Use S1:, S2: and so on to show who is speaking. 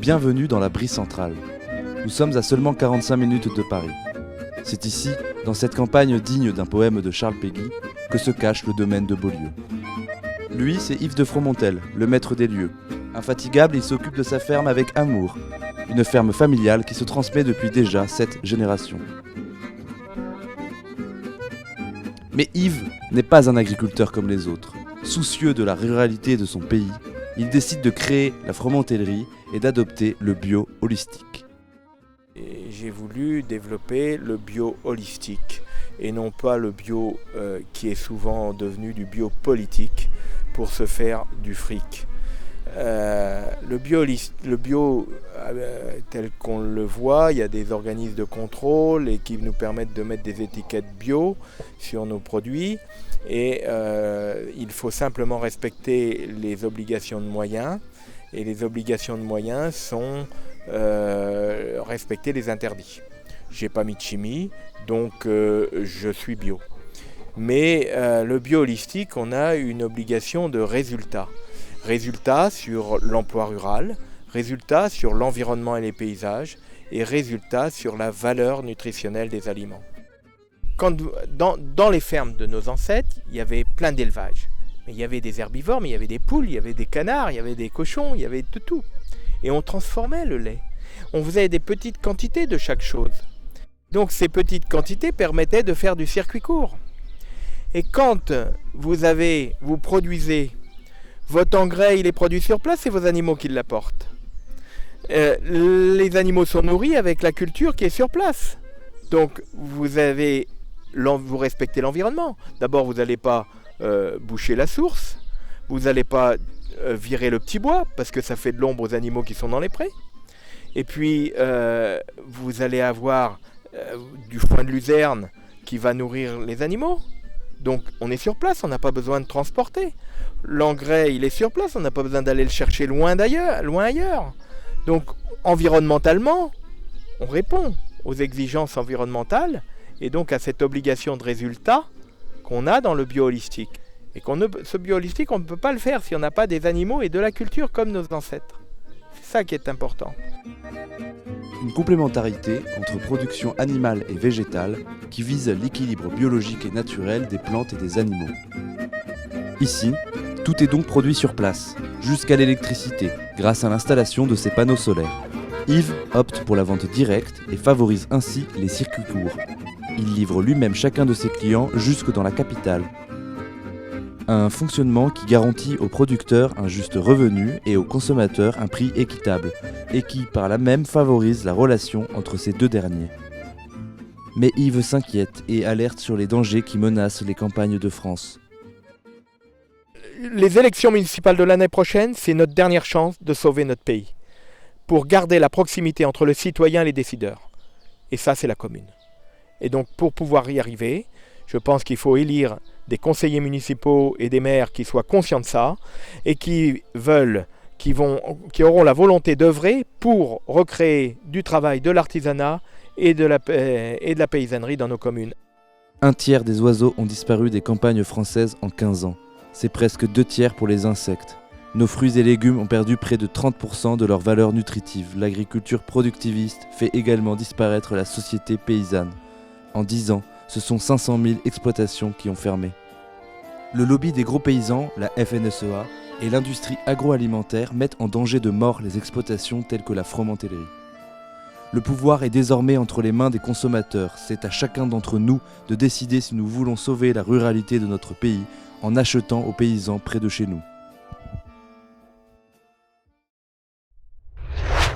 S1: Bienvenue dans la Brie centrale. Nous sommes à seulement 45 minutes de Paris. C'est ici, dans cette campagne digne d'un poème de Charles Péguy, que se cache le domaine de Beaulieu. Lui, c'est Yves de Fromontel, le maître des lieux. Infatigable, il s'occupe de sa ferme avec amour. Une ferme familiale qui se transmet depuis déjà 7 générations. Mais Yves n'est pas un agriculteur comme les autres. Soucieux de la ruralité de son pays, il décide de créer la fromentellerie et d'adopter le bio holistique.
S2: J'ai voulu développer le bio holistique et non pas le bio qui est souvent devenu du bio politique pour se faire du fric. Le bio tel qu'on le voit, il y a des organismes de contrôle et qui nous permettent de mettre des étiquettes bio sur nos produits et il faut simplement respecter les obligations de moyens et les obligations de moyens sont respecter les interdits. J'ai pas mis de chimie donc je suis bio. Mais le bio holistique, on a une obligation de résultat. Résultat sur l'emploi rural, résultat sur l'environnement et les paysages, et résultat sur la valeur nutritionnelle des aliments. Dans les fermes de nos ancêtres, il y avait plein d'élevages. Mais il y avait des herbivores, mais il y avait des poules, il y avait des canards, il y avait des cochons, il y avait de tout. Et on transformait le lait. On faisait des petites quantités de chaque chose. Donc ces petites quantités permettaient de faire du circuit court. Et quand vous produisez votre engrais, il est produit sur place, c'est vos animaux qui l'apportent. Les animaux sont nourris avec la culture qui est sur place. Donc vous respectez l'environnement. D'abord, vous n'allez pas boucher la source. Vous n'allez pas virer le petit bois parce que ça fait de l'ombre aux animaux qui sont dans les prés. Et puis, vous allez avoir du foin de luzerne qui va nourrir les animaux. Donc on est sur place, on n'a pas besoin de transporter. L'engrais, il est sur place, on n'a pas besoin d'aller le chercher loin ailleurs. Donc environnementalement, on répond aux exigences environnementales et donc à cette obligation de résultat qu'on a dans le bio holistique. Et ce bio holistique, on ne peut pas le faire si on n'a pas des animaux et de la culture comme nos ancêtres. C'est ça qui est important.
S1: Une complémentarité entre production animale et végétale qui vise l'équilibre biologique et naturel des plantes et des animaux. Ici, tout est donc produit sur place, jusqu'à l'électricité, grâce à l'installation de ces panneaux solaires. Yves opte pour la vente directe et favorise ainsi les circuits courts. Il livre lui-même chacun de ses clients jusque dans la capitale. Un fonctionnement qui garantit aux producteurs un juste revenu et aux consommateurs un prix équitable, et qui par là même favorise la relation entre ces deux derniers. Mais Yves s'inquiète et alerte sur les dangers qui menacent les campagnes de France.
S2: Les élections municipales de l'année prochaine, c'est notre dernière chance de sauver notre pays, pour garder la proximité entre le citoyen et les décideurs. Et ça, c'est la commune. Et donc, pour pouvoir y arriver, je pense qu'il faut élire des conseillers municipaux et des maires qui soient conscients de ça et qui auront la volonté d'œuvrer pour recréer du travail, de l'artisanat et de la paysannerie dans nos communes.
S1: Un tiers des oiseaux ont disparu des campagnes françaises en 15 ans. C'est presque 2 tiers pour les insectes. Nos fruits et légumes ont perdu près de 30% de leur valeur nutritive. L'agriculture productiviste fait également disparaître la société paysanne. En 10 ans, ce sont 500 000 exploitations qui ont fermé. Le lobby des gros paysans, la FNSEA, et l'industrie agroalimentaire mettent en danger de mort les exploitations telles que la fromentellerie. Le pouvoir est désormais entre les mains des consommateurs. C'est à chacun d'entre nous de décider si nous voulons sauver la ruralité de notre pays en achetant aux paysans près de chez nous.